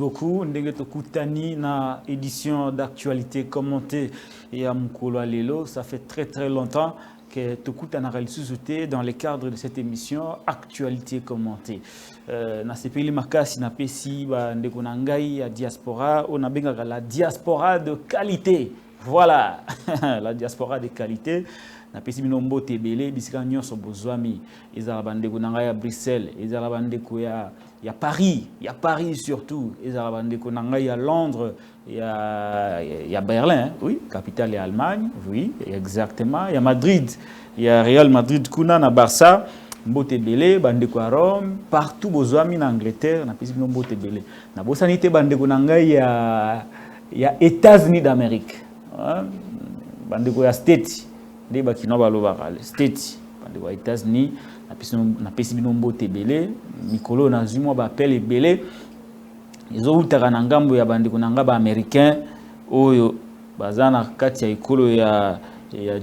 beaucoup. Ndenge Tokutani na édition d'actualité commentée et à Mukolo Lelo. Ça fait très longtemps que Tokutana ressuscité dans le cadre de cette émission actualité commentée. Na sepeli makasi na pesi ba ndeko na ngai ya diaspora, on a benga la diaspora de qualité. Voilà, la diaspora de qualité. Na pesi binombo tebele bisika nyonso bozwami ezala bandeko na ngai ya Bruxelles, ezala bandeko ya Paris, surtout, ezala bandeko na ngai ya Londres, ya Berlin, oui, capitale ya Allemagne, oui, exactement, ya Madrid, ya Real Madrid kuna na Barça, mbote belé bandeko ya Rome, partout bozwami na Angleterre, na pesi binombo tebele. Na bosanité bandeko na ngai ya États-Unis d'Amérique, hein? Bandeko ya States. Des bakino balobaka States bandeko ya États-Unis na pesi binombo tebele mikolo na zimo ba appel ebele ezo utaka na ngambo ya bandeko na ngaba américain oyo bazana kati ya ekolo ya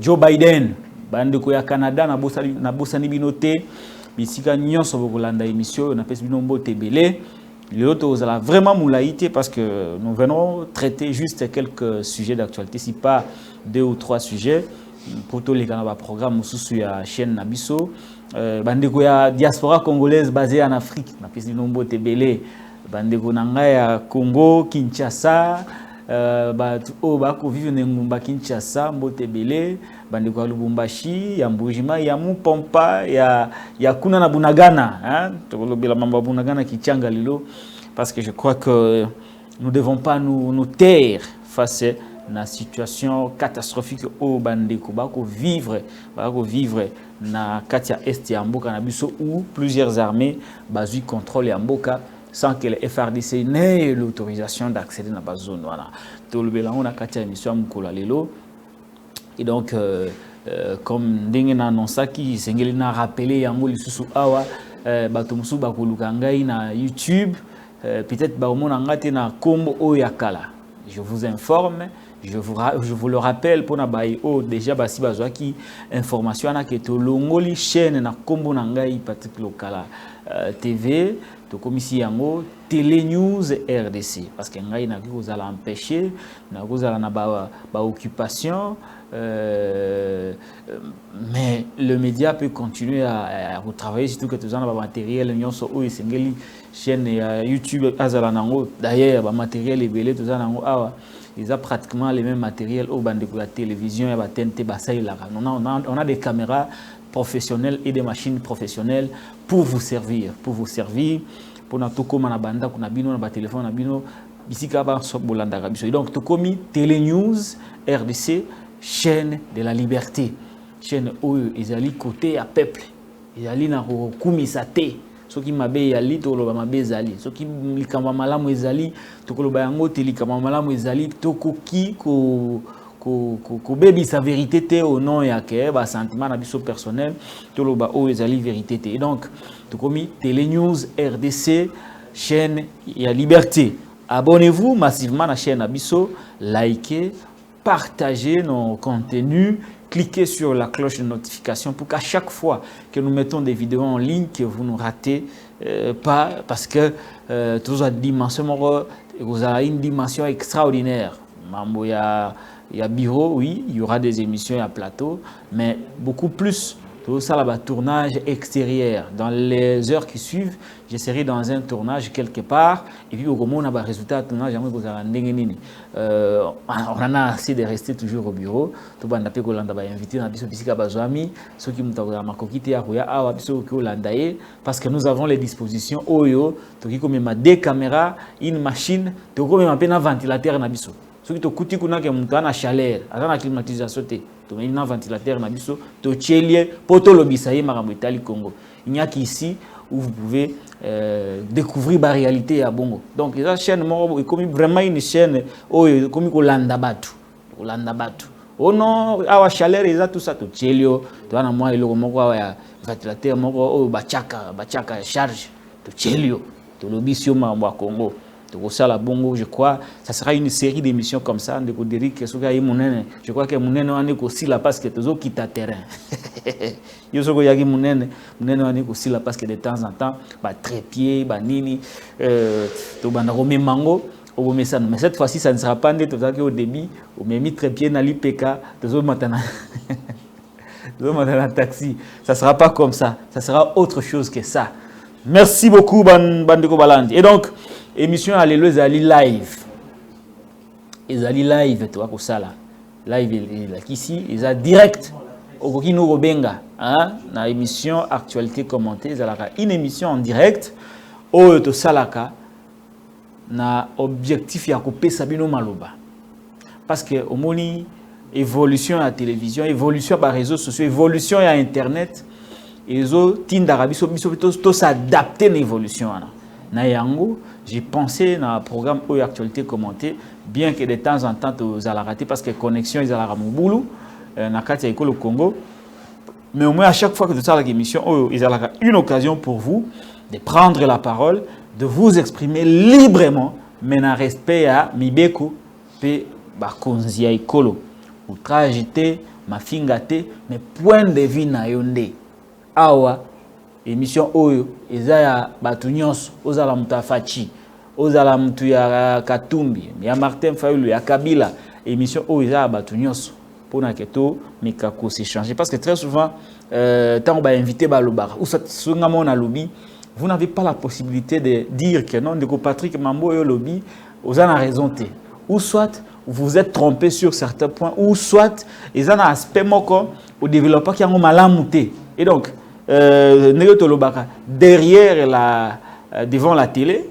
Joe Biden bandeko ya Canada na bosani binote bisika nyonso bokolanda émission na pesi binombo tebele l'autre vous allez vraiment moulaïté parce que nous venons traiter juste quelques sujets d'actualité si pas 2 ou 3 sujets pour tous les programmes sur la chaîne Nabiso. Bandeko ya diaspora congolaise basée en Afrique, na pesi nombo tebele. Bandeko nanga ya Congo, Kinshasa, bako vivre ngumba Kinshasa, mbotebele. Bandeko ya Lubumbashi, ya Mbujima, ya Mupompa, ya kuna na Bunagana, hein? Tokolobela mamba Bunagana kichanga lilo parce que je crois que nous ne devons pas nous taire face à la situation catastrophique au bandeko bako vivre na katia est ya mboka na biso où plusieurs armées bazui contrôle ya mboka sans que le FRDC n'ait l'autorisation d'accéder na bazone voilà to lobela on a katia émission mukolo lelo et donc comme ndenge na annonça qui sengeli na rappeler yango lisusu awa bato musu bakoluka ngai na YouTube peut-être ba omona ngate na kombo oyakala je vous informe. Je vous le rappelle pour na bayi o déjà basi bazwaki information na ke to longoli chaîne na kombo na ngai Patrick Lokala TV to komisi yango Télé News RDC parce que ngai na ko zala empêcher na ko zala na ba occupation mais le média peut continuer à retravailler surtout que tous en ba matériel nyonso o esengeli chaîne ya YouTube azala nango d'ailleurs ba matériel ebele tous en nango awa ils ont pratiquement les mêmes matériels au bande de la télévision et la TNT. On a des caméras professionnelles et des machines professionnelles pour vous servir. Pour notre comme na banda kuna bino na téléphone na bino bisika ba so bolanda kabiso. Donc tokomi Télé News RDC chaîne de la liberté. Chaîne où ezali côté à peuple. Ezali na kumisa te. Soki mabe yali to loba mabe ezali soki likamba malamu ezali to koloba yango te likamba malamu ezali to koki ko bebi sa vérité te au nom ya ke ba sentiment na biso personnel to loba o ezali vérité te et donc to komi Télé News RDC chaîne ya liberté. Abonnez-vous massivement à la chaîne Abisso, likez, partagez nos contenus. Cliquez sur la cloche de notification pour qu'à chaque fois que nous mettons des vidéos en ligne, que vous ne ratez pas, parce que toujours à dimension, vous avez une dimension extraordinaire. Il y a bureau, oui, il y aura des émissions à plateau, mais beaucoup plus. Tout ça, là, tournage extérieur. Dans les heures qui suivent, je serai dans un tournage quelque part. Et puis, au moment où on a un résultat de tournage, on en a assez de rester toujours au bureau. Tout le monde a invité parce que nous avons les dispositions. Des caméras, une machine, un ventilateur. Ce qui est une chaleur, une climatisation. Il y a un ventilateur, il n'y a qu'ici où vous pouvez découvrir la réalité à Bongo. Donc, la chaîne est vraiment une chaîne comme Olandabatu. Oh non, la chaleur, il y a tout ça. Il y a un ventilateur, bachaka charge. Il y a un Congo. Donc ça la bongo, je crois, ça sera une série d'émissions comme ça. Je crois que Mounene on est aussi là parce que toujours quitte terrain. Yo soko yaki Mounene on est aussi là parce que de temps en temps, bah trépied, bah nini, to banda romé mango. Mais cette fois-ci, ça ne sera pas net au début. On m'a mis trépied dans l'IPK, toujours maintenant. Toujours maintenant taxi. Ça ne sera pas comme ça. Ça sera autre chose que ça. Merci beaucoup, Bandeko Balandi. Et donc, émission Alléluia, Zali live. Et Zali live, tu vois, comme ça là. Live, il est ici, il est direct. Au Kino Robenga, na émission Actualité commentée, une émission en direct. Au to Salaka, na objectif ya couper Sabino Maloba. Parce que au moni évolution à la télévision, évolution par réseaux sociaux, évolution à Internet. Et tout s'adapter à l'évolution. J'ai pensé dans le programme Actualité commentée, bien que de temps en temps, vous allez rater parce que connexion, ils allaient rater boulot, au Congo. Mais au moins, à chaque fois que vous avez l'émission, ils allaient une occasion pour vous de prendre la parole, de vous exprimer librement, mais dans respect à Mibeko, et Bakonzia Ikolo. Ou tragédie, ma fingate, mais point de vue na yonde. Awa émission oyo eza ya batu nyonso ozala mutu Fachi ozala mutu ya Katumbi ya Martin Fayulu ya Kabila émission oyo eza ya batu nyonso pona keto mikako s'échanger parce que très souvent tant on va inviter balobara ou songa mona lobby vous n'avez pas la possibilité de dire que non de Patrick Mambo yo lobby ozana raison té ou soit vous êtes trompé sur certains points ou soit eza na aspect moko au développeur qui a malamuté et donc derrière devant la télé,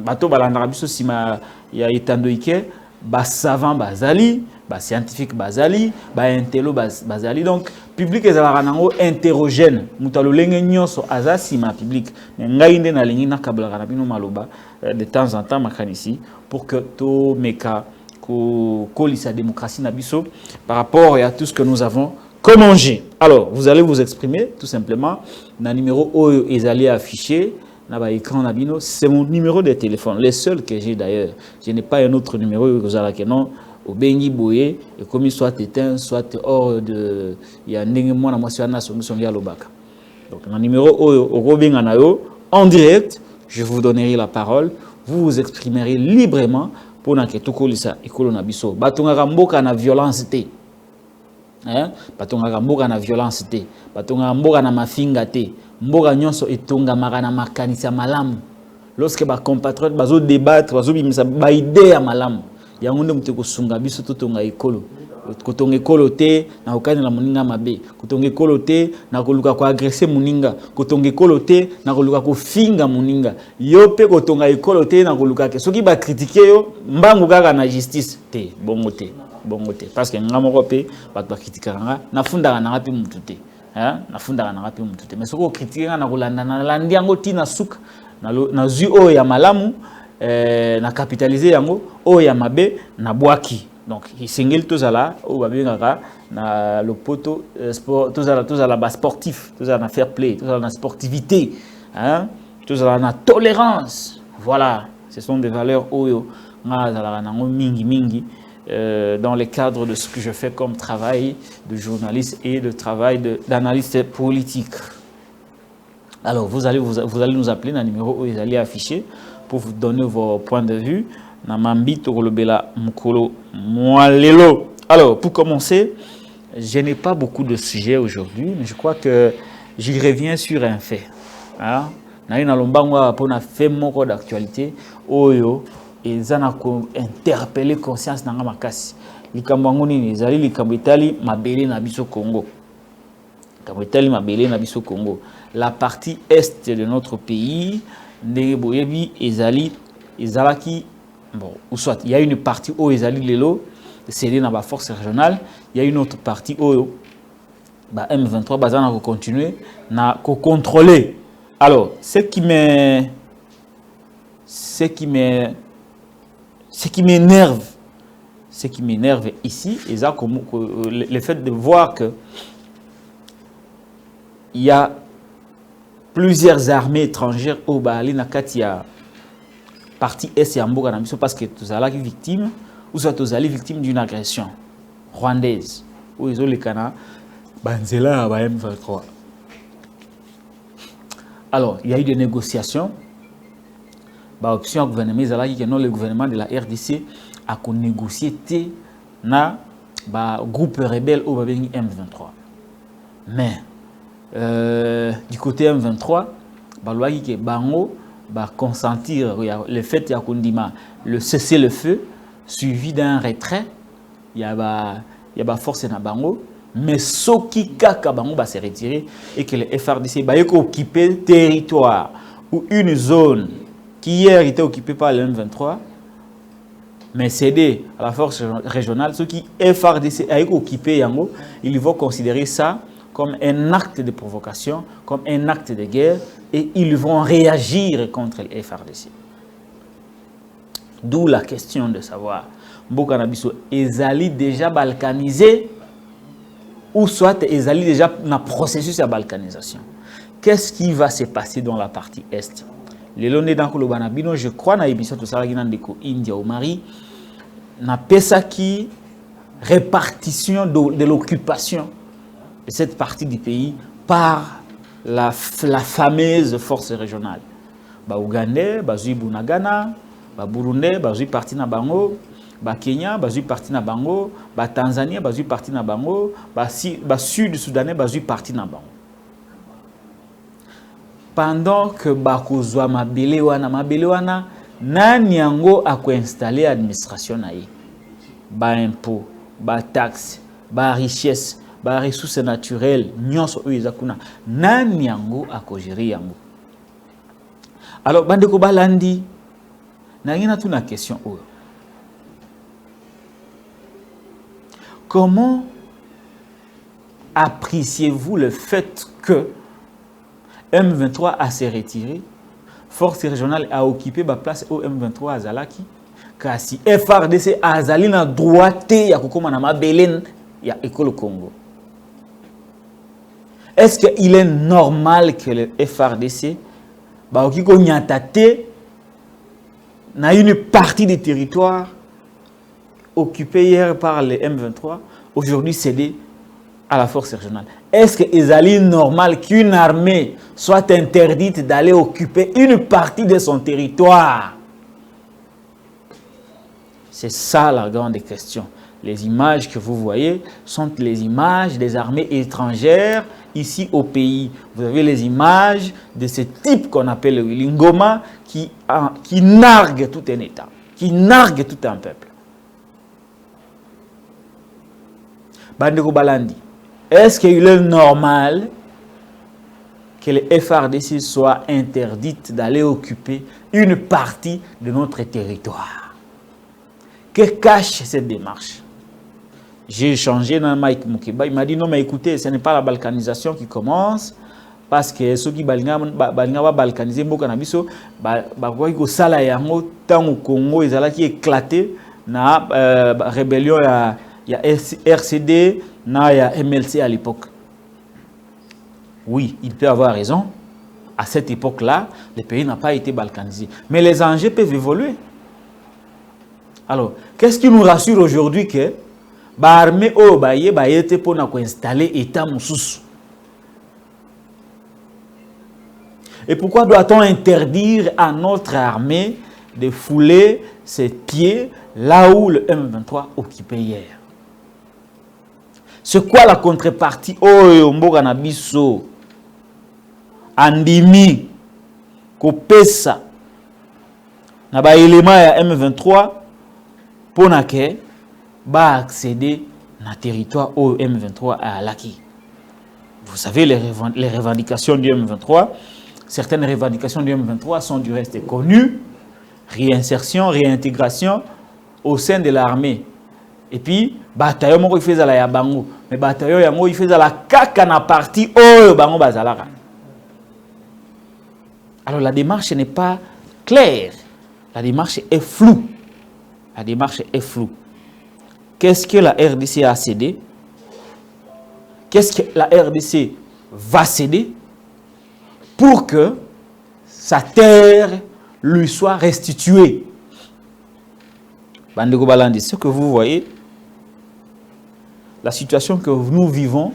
bateau balandrabiso sima ya etandoike, ba savant bazali, ba scientifique bazali, ba intello bazali donc public ezalaka nango hétérogène, mutalo lenge nyonso aza sima public. Ngai nde na lingi na kabla kana bino maloba de temps en temps makanisi pour que to meka ko kolisa démocratie na biso par rapport à tout ce que nous avons. Comment j'ai? Alors, vous allez vous exprimer tout simplement. Le numéro Oyo est allé afficher. C'est mon numéro de téléphone, le seul que j'ai d'ailleurs. Je n'ai pas un autre numéro que avez que non. Au Bengi Boye, et comme il soit éteint, soit hors de. Il y a un numéro Donc, le numéro Oyo, en direct, je vous donnerai la parole. Vous vous exprimerez librement pour que tout le monde et que l'on Batunga mboka na violence. Batonga mboka na violence te batonga mboka na mafinga te mboka nyonso etonga makana makanisa malamu lorsque ba compatriotes bazo débattre bazo bimisa ba idée ya malamu yango nde muteko sunga biso totonga ekolo kotonga ekolo te na okani la muninga mabe kotonga ekolo te na koluka ko agresser muninga kotonga ekolo te na koluka ko finga muninga yo pe kotonga ekolo te na koluka ke soki ba critiquer yo mbangu kaka na justice te bongo te parce que ngamoko pe bato critiquera na funda na rapi mutute na funda na rapi mutute mais soko critiquer na kolanda na landi yango tina suka na zu o ya malamu na capitaliser yango o ya mabe na bwaki donc singel tozala o babengaka na le poto sport tozala ba sportif tozala na fair play tozala na sportivité tozala na tolérance voilà ce sont des valeurs oyo ngazala nango mingi dans le cadre de ce que je fais comme travail de journaliste et de travail d'analyste politique. Alors, vous allez nous appeler dans le numéro où vous allez afficher pour vous donner vos points de vue. Alors, pour commencer, je n'ai pas beaucoup de sujets aujourd'hui, mais je crois que j'y reviens sur un fait. Pour un fait d'actualité, et ça a interpellé conscience dans ma casse. Likambo nini ezali likambo etali mabele na biso Congo. Likambo etali mabele na biso Congo. La partie est de notre pays, ndenge boyebi ezalaki bon ou soit il y a une partie où ezali lelo cédé dans la force régionale, il y a une autre partie où ba M23 bazana ko continuer na ko contrôler. Alors, ce qui m'énerve ici, le fait de voir que il y a plusieurs armées étrangères au Bali Nakatia partie est et Mboka na biso parce que tous allons victime ou soit tous allés victime d'une agression rwandaise ou ils ont les cana banzela à M23. Alors, il y a eu des négociations. Option gouvernement que non le gouvernement de la RDC a négocié na groupe rebelle au M23. Mais du côté M23, que bango consentir le fait ya kondima le cesser le feu suivi d'un retrait, il y a force na bango. Mais ce qui kaka bango va se retirer et que le FRDC va occuper territoire ou une zone qui hier était occupée par le M23, mais cédé à la force régionale, ceux qui FRDC a occupé, ils vont considérer ça comme un acte de provocation, comme un acte de guerre, et ils vont réagir contre le FRDC. D'où la question de savoir, Mboka na biso ezali déjà balkanisé ou soit ezali déjà dans le processus de balkanisation. Qu'est-ce qui va se passer dans la partie Est? Le long dans le Banabino, je crois dans l'émission tout ça India au Mali, na pesa qui répartition de l'occupation de cette partie du pays par la fameuse force régionale. Ougandais, bazui Bunagana, Burundais, bazui parti na bango, Kenya, bazui parti na bango, Tanzanie, bazui parti na bango, Sud Soudanais, bazui parti na bango. Pendant que bakozwa mabele wana nani yango ako installer administration na ye ba impôt ba taxe ba richesse ba ressources naturelles nyonso oyo ezakuna nani yango ako gérer yango. Alors bandeko balandi na ngina tuna question oyo, comment appréciez-vous le fait que M23 a se retiré, force régionale a occupé la place au M23 à Zalaki, car si FRDC a zali na droite ya kokoma na mabelen ya école Congo. Est-ce qu'il est normal que le FRDC okiko nyatate na une partie des territoires occupés hier par le M23 aujourd'hui cédé à la force régionale? Est-ce que c'est normal qu'une armée soit interdite d'aller occuper une partie de son territoire? C'est ça la grande question. Les images que vous voyez sont les images des armées étrangères ici au pays. Vous avez les images de ce type qu'on appelle le Lingoma qui nargue tout un État, qui nargue tout un peuple. Bandeko Balandi. Est-ce qu'il est normal que le FRDC soit interdite d'aller occuper une partie de notre territoire? Que cache cette démarche? J'ai échangé dans Mike Mukeba. Il m'a dit non, mais écoutez, ce n'est pas la balkanisation qui commence. Parce que ceux qui va balkaniser, au Congo, ils ont éclaté dans la rébellion, il y a RCD, il y a MLC à l'époque. Oui, il peut avoir raison. À cette époque-là, le pays n'a pas été balkanisé. Mais les enjeux peuvent évoluer. Alors, qu'est-ce qui nous rassure aujourd'hui que l'armée a été pour installer l'État moussous? Et pourquoi doit-on interdire à notre armée de fouler ses pieds là où le M23 occupait hier? C'est quoi la contrepartie? Oh, mboka na biso andimi kopesa na ba élément ya M23 pour que ba accéder na territoire au M23 à Laki. Vous savez les revendications du M23, certaines revendications du M23 sont du reste connues: réinsertion, réintégration au sein de l'armée. Et puis, bataillon il fait à la yabango, mais bataillon il fait à la kaka na partie oh bango bazalaka. Alors la démarche n'est pas claire, la démarche est floue. La démarche est floue. Qu'est-ce que la RDC a cédé? Qu'est-ce que la RDC va céder pour que sa terre lui soit restitué. Bandeko Balandi, ce que vous voyez, la situation que nous vivons,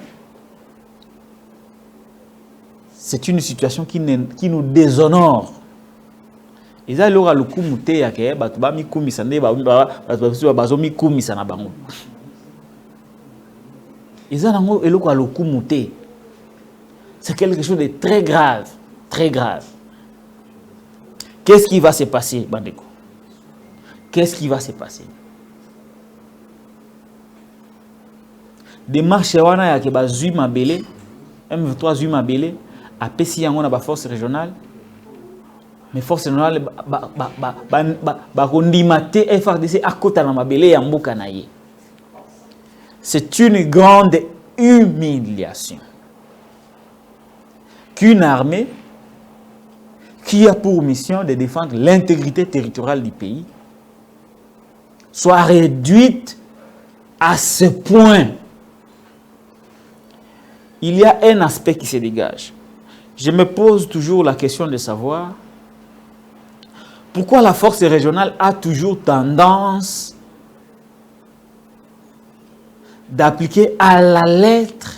c'est une situation qui nous déshonore. Ils ont le coup muté ya ke batu ba mi kumisa nde ba zo mi kumisa na bango. Ils ont le coup muté. C'est quelque chose de très grave, très grave. Qu'est-ce qui va se passer, Bandeko? Qu'est-ce qui va se passer? Des marches wana ya ke ba zui mabele, M23 zui mabele, a pesi yango na ba force régionale. Mais force régionale ba kondimate FARDC akota na mabele ya mboka na ye. C'est une grande humiliation qu'une armée qui a pour mission de défendre l'intégrité territoriale du pays soit réduite à ce point. Il y a un aspect qui se dégage. Je me pose toujours la question de savoir pourquoi la force régionale a toujours tendance d'appliquer à la lettre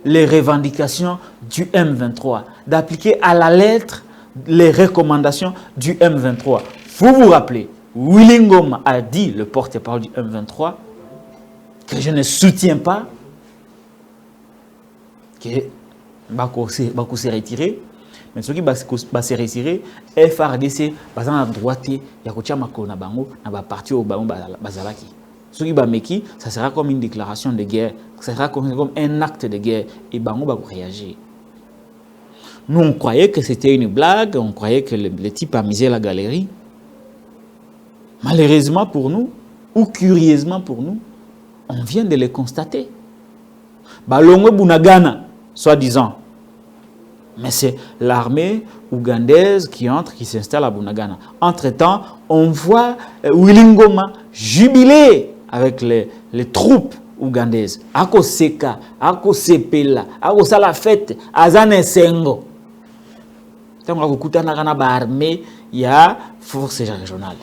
les revendications du M23, d'appliquer à la lettre les recommandations du M23. Vous vous rappelez, Willy Ngoma a dit, le porte-parole du M23, que je ne soutiens pas que Bako se retirer, mais ceux qui se retirer, FARDC bazan à droite, ya kotia makolo na bango na ba parti au bango bazalaki. Ceux qui bameki, ça sera comme une déclaration de guerre, ça sera comme un acte de guerre et bango va réagir. Nous on croyait que c'était une blague, on croyait que le type amusait la galerie. Malheureusement pour nous, ou curieusement pour nous, on vient de le constater. Balongwe Bunagana, soi-disant. Mais c'est l'armée ougandaise qui entre, qui s'installe à Bunagana. Entre-temps, on voit Willy Ngoma jubiler avec les troupes ougandaises. Ako Seka, Ako Sepela, Ako Sala Fête, Azane Sengo. Tant qu'on écoute na armée, il y a force régionale.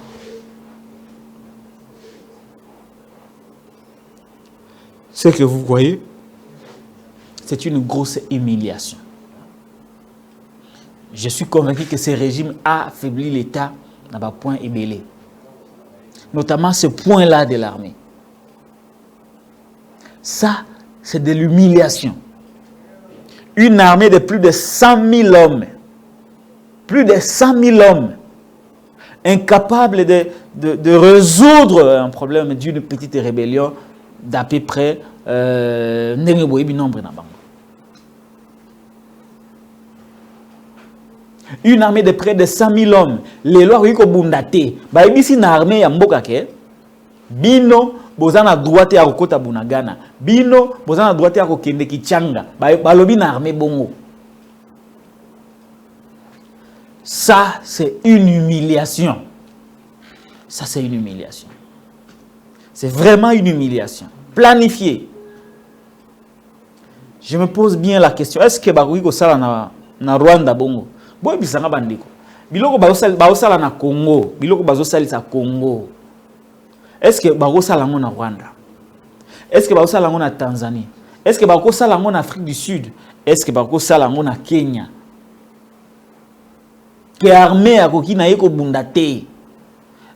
Ce que vous voyez, c'est une grosse humiliation. Je suis convaincu que ce régime a affaibli l'État dans un point ébélé. Notamment ce point-là de l'armée. Ça, c'est de l'humiliation. Une armée de plus de 100 000 hommes. Plus de 100 000 hommes. Incapables de résoudre un problème d'une petite rébellion d'à peu près une armée de près de 100 000 hommes. Les lois qui bundate. Bah ici une armée ya mboka ke. Bino bozana droite ya kokota Bunagana. Bino bozana droite ya kokende Kichanga. Bah lobi na armée bongo. Ça c'est une humiliation. Ça c'est une humiliation. C'est vraiment une humiliation. Planifiée. Je me pose bien la question. Est-ce que Baroui Sala na Rwanda bongo? Boy bisanga bandiko. Biloko bazosala na Congo. Biloko bazosalisa Congo. Est-ce que bazosala na Rwanda? Est-ce que bazosala na Tanzanie? Est-ce que bazosala na Afrique du Sud? Est-ce que bazosala na Kenya? Que armée a koki na yeko bundate.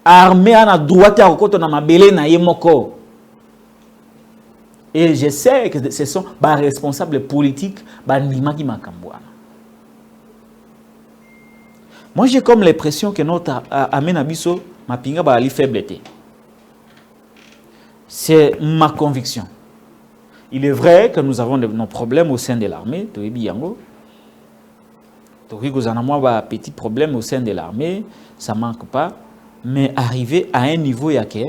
Armée a droite à koto na mabele na yemoko. Et je sais que ce sont les responsables politiques qui m'acambouent. Moi, j'ai comme l'impression que notre Amen Abisso m'a pingé par la faiblesse. C'est ma conviction. Il est vrai que nous avons nos problèmes au sein de l'armée. Tu es bien. Donc, nous avons un petit problème au sein de l'armée. Ça ne manque pas. Mais arriver à un niveau, il y a que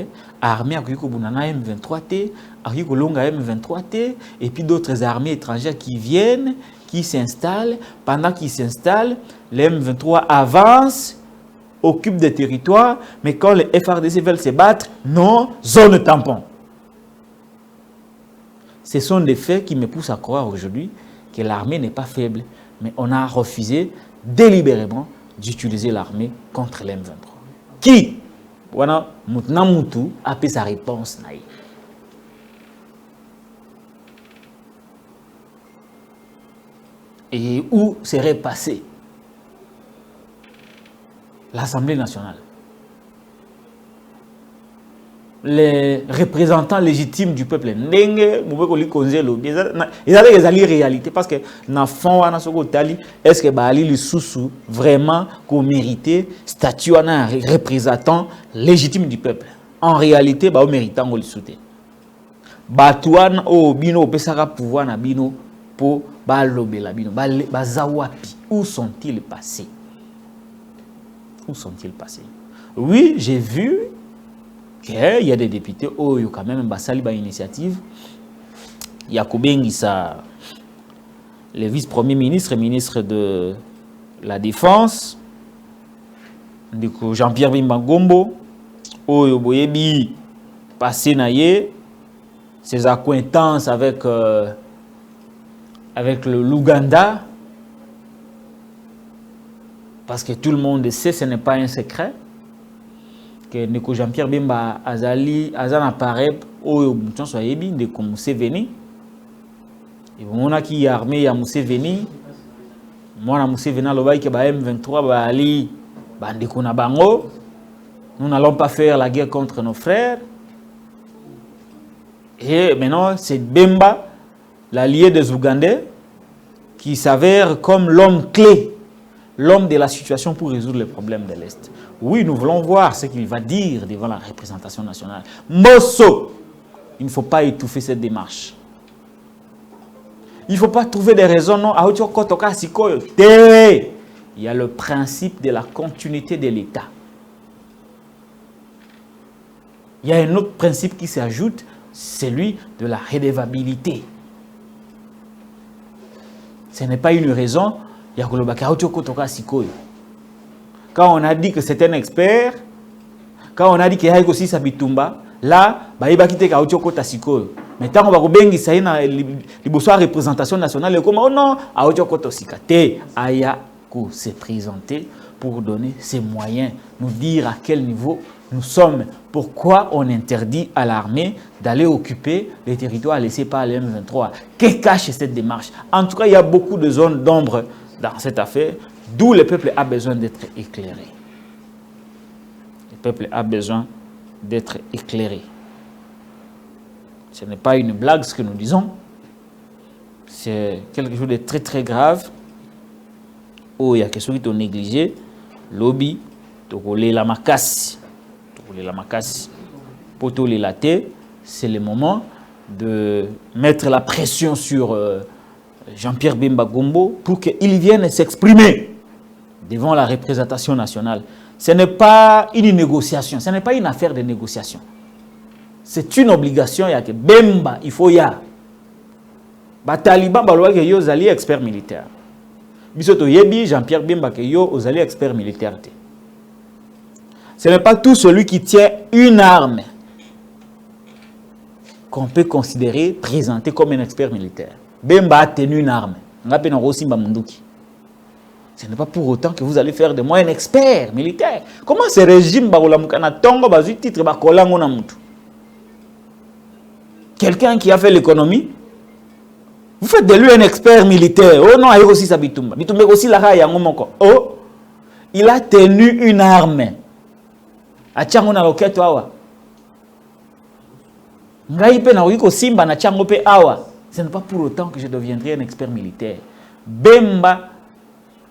l'armée a M23T, M23T, et puis d'autres armées étrangères qui viennent, qui s'installent. Pendant qu'ils s'installent, les M23 avancent, occupent des territoires, mais quand les FARDC veulent se battre, non, zone tampon. Ce sont des faits qui me poussent à croire aujourd'hui que l'armée n'est pas faible, mais on a refusé délibérément d'utiliser l'armée contre l'M23. Qui voilà, Moutou a fait sa réponse. Et où serait passée l'Assemblée nationale? Les représentants légitimes du peuple, ils allaient les réalité parce que dans le fond, est-ce que Bali le sous vraiment qu'on méritait statut un représentant légitime du peuple? En réalité, bah, on mérite le soutien. Batouan au bino pesara pouvoir na bino pour balobela bino bazawapi. Où sont-ils passés? Où sont-ils passés? Oui, j'ai vu qu'il y a des députés, il y a quand même une initiative. Il y a Koubengisa, le vice-premier ministre et ministre de la Défense, Jean-Pierre Bemba Gombo, Boyebi passé naye, ses acquaintances avec l'Ouganda, parce que tout le monde sait, ce n'est pas un secret, que Neko Jean-Pierre Bemba Azali apparaît au Soyebi de Museveni. Et on a qui armé à Museveni. Moi, Museveni, le qui ba M23 ba ali bandeko na bango. Nous n'allons pas faire la guerre contre nos frères. Et maintenant, c'est Bemba, l'allié des Ougandais, qui s'avère comme l'homme clé, l'homme de la situation pour résoudre les problèmes de l'Est. Oui, nous voulons voir ce qu'il va dire devant la représentation nationale. Mosso, il ne faut pas étouffer cette démarche. Il ne faut pas trouver des raisons. Non, il y a le principe de la continuité de l'État. Il y a un autre principe qui s'ajoute, celui de la redevabilité. Ce n'est pas une raison. Quand on a dit que c'est un expert, quand on a dit qu'il y a aussi Sabitumba, là, il va quitter Kaotioko Tasiko. Mais tant qu'on va bengi ça na liboso représentation nationale, comme oh non, Kaotioko Tosikate, aya ko se présenter pour donner ses moyens, nous dire à quel niveau nous sommes, pourquoi on interdit à l'armée d'aller occuper les territoires laissés par les M23. Que cache cette démarche? En tout cas, il y a beaucoup de zones d'ombre dans cette affaire, d'où le peuple a besoin d'être éclairé. Le peuple a besoin d'être éclairé. Ce n'est pas une blague ce que nous disons. C'est quelque chose de très très grave. Oh, il y a quelque chose qui est négligé. Lobby, la makasi. La makasi. Poto les latés, c'est le moment de mettre la pression sur Jean-Pierre Bemba Gombo pour qu'il vienne s'exprimer devant la représentation nationale. Ce n'est pas une négociation, ce n'est pas une affaire de négociation. C'est une obligation. Il y a que Bemba, il faut y aller. Les talibans, ils sont experts militaires. Jean-Pierre Bemba, ils sont experts militaires. Ce n'est pas tout celui qui tient une arme qu'on peut considérer, présenter comme un expert militaire. Bemba a tenu une arme. Ce n'est pas pour autant que vous allez faire de moi un expert militaire. Comment ce régime titre quelqu'un qui a fait l'économie, vous faites de lui un expert militaire. Oh non, il aussi sa bitumba. Bitumba aussi la raya ngomoko. Oh, il a tenu une arme. Achango na roketo awa. Ngai pe na wiko simba na chango pe awa. Ce n'est pas pour autant que je deviendrai un expert militaire. Bemba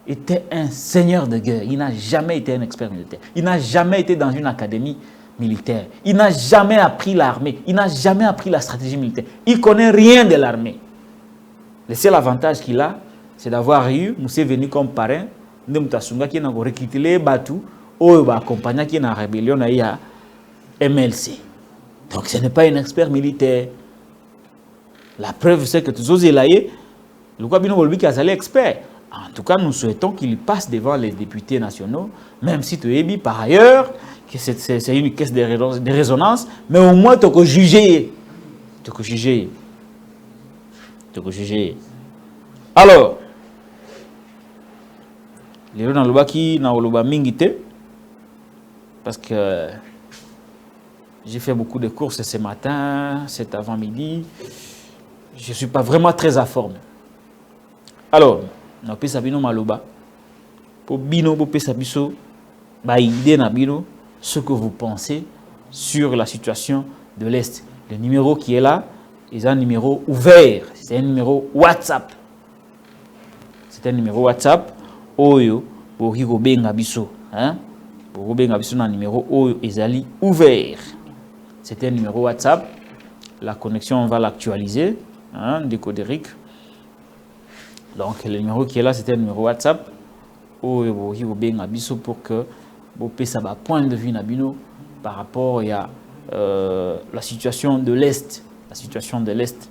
était un seigneur de guerre. Il n'a jamais été un expert militaire. Il n'a jamais été dans une académie militaire. Il n'a jamais appris l'armée. Il n'a jamais appris la stratégie militaire. Il ne connaît rien de l'armée. Le seul avantage qu'il a, c'est d'avoir eu Museveni comme parrain. Ndemutasunga qui n'a pas recruté les Batu, ou accompagné qui n'a rébellion à MLC. Donc ce n'est pas un expert militaire. La preuve, c'est que tous les laïcs, le Kabino Volbi qui a allé expert. En tout cas, nous souhaitons qu'il passe devant les députés nationaux, même si tu es dit par ailleurs que c'est une caisse de résonance, mais au moins tu peux juger. Tu peux juger. Tu peux juger. Alors, Les dans le baki, dans le mingite, parce que j'ai fait beaucoup de courses ce matin, cet avant-midi. Je ne suis pas vraiment très à forme. Alors, on peut sabino maloba. Pour bino, pour pesabiso, bah idée na bino, ce que vous pensez sur la situation de l'Est. Le numéro qui est là, c'est un numéro ouvert. C'est un numéro WhatsApp. C'est un numéro WhatsApp. Oyo, pour higo benga biso, hein? Pour benga biso un numéro oyo ezali ouvert. C'est un numéro WhatsApp. La connexion, on va l'actualiser, hein, décodérique. Donc le numéro qui est là, c'est un numéro WhatsApp. Oyo pour higo benga biso pour que vous puissiez avoir point de vue nabino par rapport à la situation de l'Est. La situation de l'Est.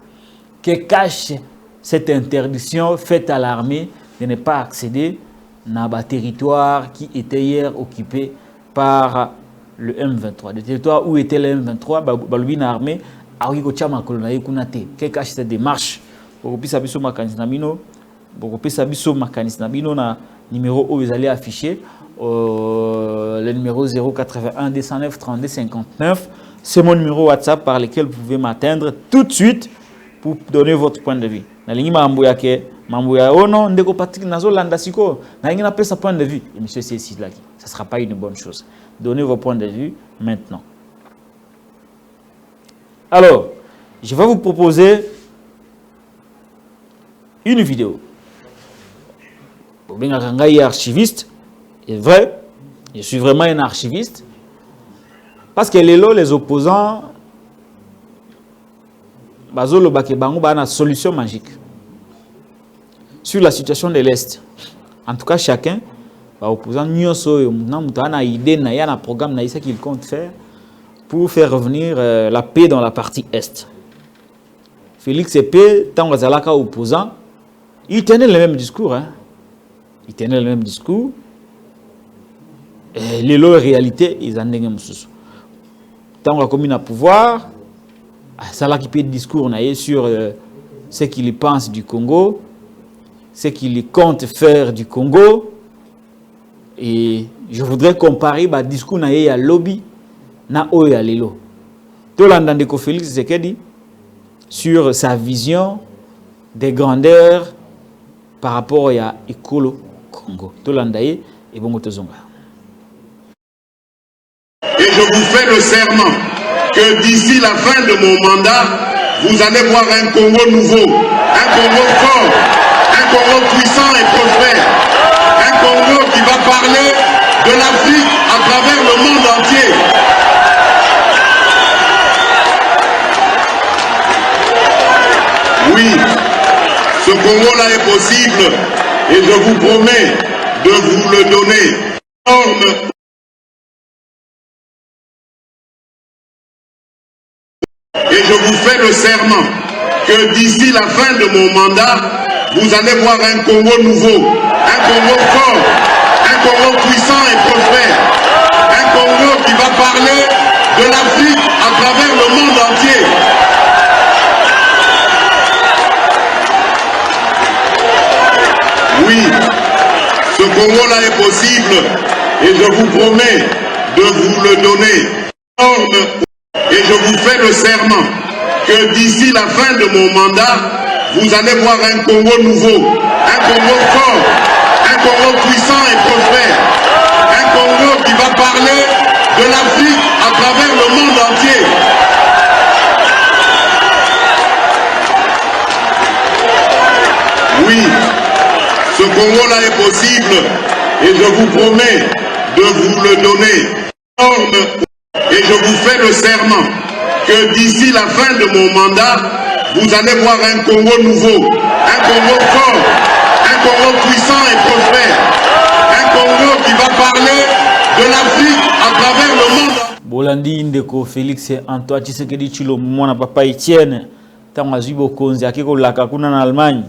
Que cache cette interdiction faite à l'armée de ne pas accéder à un territoire qui était hier occupé par le M23. Le territoire où était le M23, balubi na armée, awi ko chama kolona kunate. Que cache cette démarche? Pour que biso makanisi na bino, pour que biso makanisi na bino na numéro où vous allez afficher le numéro 081 209 32 59. C'est mon numéro WhatsApp par lequel vous pouvez m'atteindre tout de suite pour donner votre point de vue. Nalingi mambuya ke mambuya ono ndeko Patrick nazo landa siko nalingi na pesa point de vue. Et monsieur c'est ici là. Ça sera pas une bonne chose. Donnez vos points de vue maintenant. Alors, je vais vous proposer une vidéo. Bien que archiviste, est vrai, je suis vraiment un archiviste. Parce que les opposants, bazolo bakebango ba na solution magique sur la situation de l'Est. En tout cas, chacun, opposant nyonso na mutana idée na ya na programme na isa qu'il compte faire pour faire revenir la paix dans la partie Est. Félix Épée, tant que opposant, il tenait le même discours. Hein. Il tenait le même discours. Et les lois réalité, ils en ont tant qu'on commune à pouvoir, ça là qui peut discours sur ce qu'il pense du Congo, ce qu'il compte faire du Congo. Et je voudrais comparer le discours à lobby na oya lelo. Tout l'entend de Félix Tshisekedi sur sa vision des grandeurs par rapport à Ekolo Congo. Tout l'entend et bon tozonga. Et je vous fais le serment que d'ici la fin de mon mandat, vous allez voir un Congo nouveau, un Congo fort, un Congo puissant et prospère, un Congo qui va parler de l'Afrique à travers le monde entier. Oui, ce Congo-là est possible et je vous promets de vous le donner. Et je vous fais le serment que d'ici la fin de mon mandat, vous allez voir un Congo nouveau, un Congo fort, un Congo puissant et prospère, un Congo qui va parler de l'Afrique à travers le monde entier. Oui, ce Congo-là est possible et je vous promets de vous le donner. Et je vous fais le serment que d'ici la fin de mon mandat, vous allez voir un Congo nouveau, un Congo fort, un Congo puissant et prospère, un Congo qui va parler de l'Afrique à travers le monde entier. Oui, ce Congo-là est possible et je vous promets de vous le donner. Et je vous fais le serment que d'ici la fin de mon mandat, vous allez voir un Congo nouveau, un Congo fort, un Congo puissant et prospère, un Congo qui va parler de l'Afrique à travers le monde. Bolandi Ndeko Félix Antoine Tshisekedi Chilo mwana papa Etienne tango azwi bokonzi akekolaka kuna na Allemagne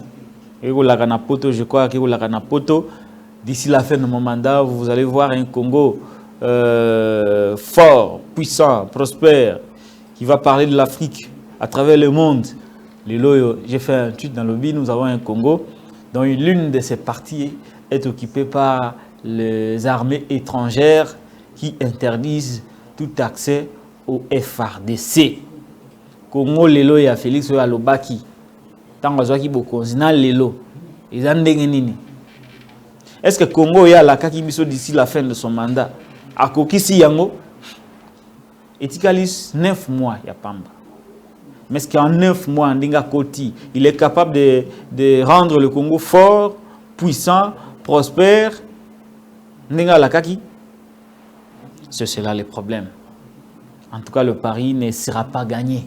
ekolaka na poto je crois akekolaka na poto. D'ici la fin de mon mandat, vous allez voir un Congo fort, puissant, prospère, qui va parler de l'Afrique à travers le monde. J'ai fait un tweet dans le lobby, nous avons un Congo dont l'une de ses parties est occupée par les armées étrangères qui interdisent tout accès au FRDC. Congo lelo ya Félix Alobaki. Tango zwaki bokonzina lelo. Izandenge nini? Est-ce que Congo ya la kaki biso d'ici la fin de son mandat? Akokisi yango etikalis 9 mois ya pamba. Mais est-ce qu'en 9 mois, Ndinga Koti, il est capable de rendre le Congo fort, puissant, prospère? Ndinga Lakaki? C'est là le problème. En tout cas, le pari ne sera pas gagné.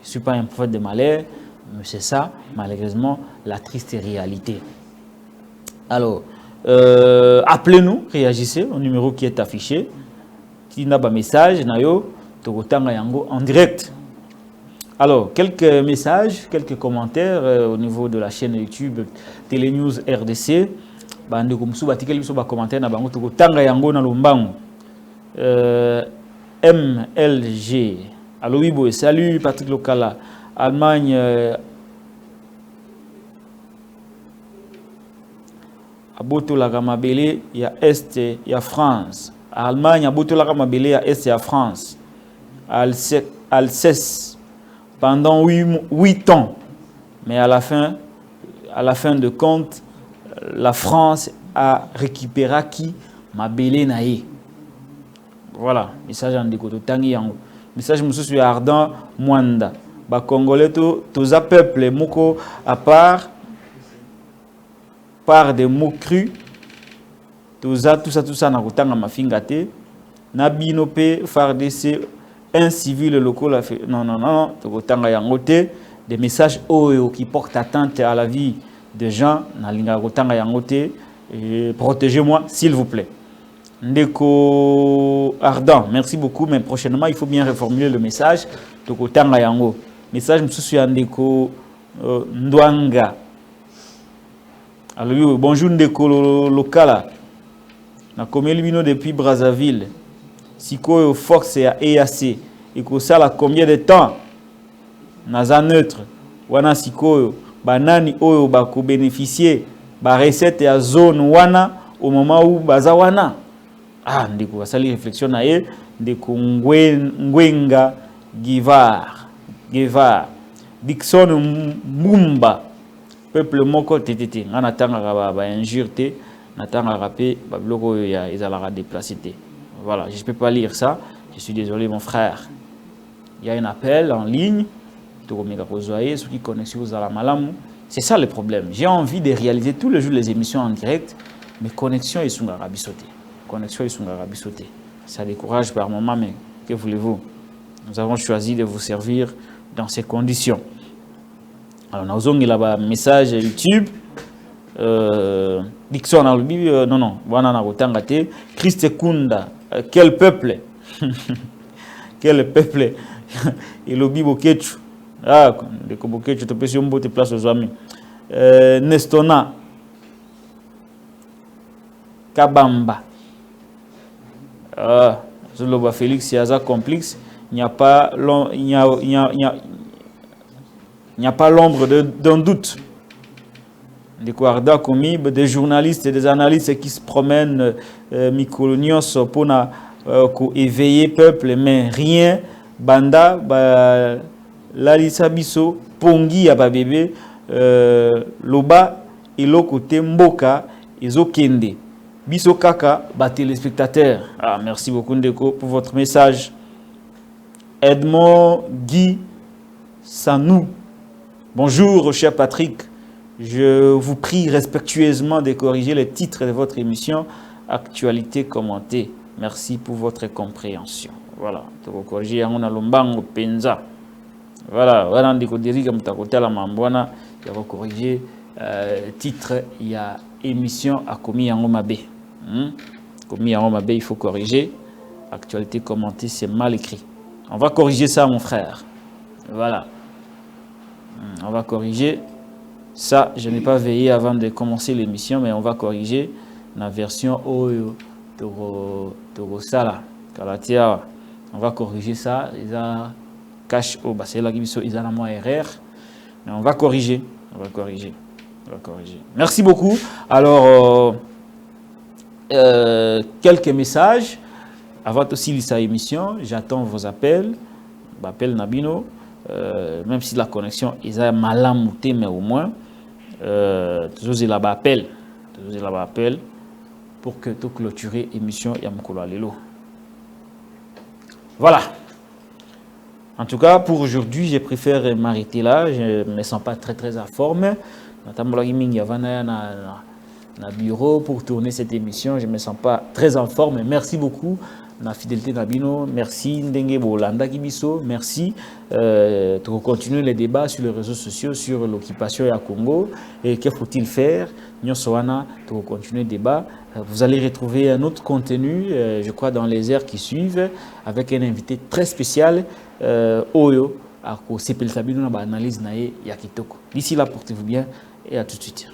Je ne suis pas un prophète de malheur, mais c'est ça, malheureusement, la triste réalité. Alors, appelez-nous, réagissez au numéro qui est affiché. Qui n'a pas message, nayo, tokotanga yango en direct. Alors, quelques messages, quelques commentaires au niveau de la chaîne YouTube Télé News RDC. Bande comme sous batikel biso ba commentaire na bango tokotanga yango na lombango. MLG. Allo Wibo, salut Patrick Lokala. Allemagne Aboto la Gamabele, il y a Est, il y a France. Allemagne Aboto la Gamabele, il y a Est, il y a France. Alsace pendant 8 ans. Mais à la fin de compte, la France a récupéré qui Mabele Naé. Voilà, message en décoto tangi yango. Message monsieur sur Ardent Mwanda. Ba Congolais tous a peuple moko à part des mots crus. Tout ça na kotanga mafingate. Na binope FARDC un civil local a fait non tokotanga yangote des messages qui portent atteinte à la vie des gens na linga kotanga yangote. Protégez-moi s'il vous plaît. Ndeko Ardent, merci beaucoup, mais prochainement il faut bien reformuler le message. Tokotanga yango. Message monsieur Ndeko Ndwanga. Alors bonjour Ndeko Lokala. Na komeli bino depuis Brazzaville. Sikoyo Fox et EAC. Et que ça là combien de temps? Naza neutre. Wana sikoyo banani oyo bako bénéficier ba recette ya zone wana au moment où baza wana. Ah ndiko basali réflexion na ye ndeko Ngwenga Givar Dixon Mumba peuple moko tétété ngana tanga ba injure natanga rapé ba bloko ya ezalaka déplacé. Voilà, je ne peux pas lire ça. Je suis désolé mon frère. Il y a un appel en ligne. Ceux qui connaissent vous à la malamu. C'est ça le problème. J'ai envie de réaliser tous les jours les émissions en direct, mais connexion est sur Arabi sauté. Connexion est sur Arabi sauté. Ça décourage par moment, mais que voulez-vous? Nous avons choisi de vous servir dans ces conditions. Alors, nous avons un message YouTube. Dixon non, Christ Kunda, quel peuple? Quel peuple? Et le Bibo Ketchu. Ah, de Kobokechu, tu peux sur une place aux amis. Nestona Kabamba. Zoloba Félix, Yaza complexe. Il n'y a pas l'ombre d'un doute. Des Kouarda commis, des journalistes et des analystes qui se promènent Mikolonios pour éveiller peuple, mais rien. Banda, Lalisa Biso, Pongi ya bébé, Loba, et l'autre côté Mboka, et Zokende. Biso Kaka, téléspectateurs. Ah, merci beaucoup Ndeko pour votre message. Edmond Guy Sanou. Bonjour, cher Patrick. Je vous prie respectueusement de corriger les titres de votre émission Actualité commentée. Merci pour votre compréhension. Voilà, tu vas corriger on a lombango penza. Voilà, voilà ndiko dirika mutakotala mambwana, tu vas corriger titre il y a émission à komi yango mabe. Komi yango mabe, il faut corriger. Actualité commentée, c'est mal écrit. On va corriger ça mon frère. Voilà. On va corriger ça, je n'ai pas veillé avant de commencer l'émission, mais on va corriger la version Oyo Toro Sala. Kalatia. On va corriger ça. Ils ont cache au bas. C'est là qu'ils ont la moins erreur. Mais on va corriger. On va corriger. Merci beaucoup. Alors, quelques messages. Avant aussi cette émission, j'attends vos appels. Appel Nabino, même si la connexion est mal montée, mais au moins, toujours il appel pour que tu clôturer l'émission Yamukolo Alelo. Voilà. En tout cas, pour aujourd'hui, je préfère m'arrêter là. Je ne me sens pas très en forme. Na bureau pour tourner cette émission, je ne me sens pas très en forme. Merci beaucoup. La fidélité Nabino, merci Ndenge Bolanda Kibiso, merci. Tu continuer les débats sur les réseaux sociaux sur l'occupation à Congo et que faut-il faire. Nyosoana, tu continuer le débat. Vous allez retrouver un autre contenu, je crois, dans les heures qui suivent, avec un invité très spécial, Oyo, à Sepel Sabino, analyse nae Yakitoko. D'ici là, portez-vous bien et à tout de suite.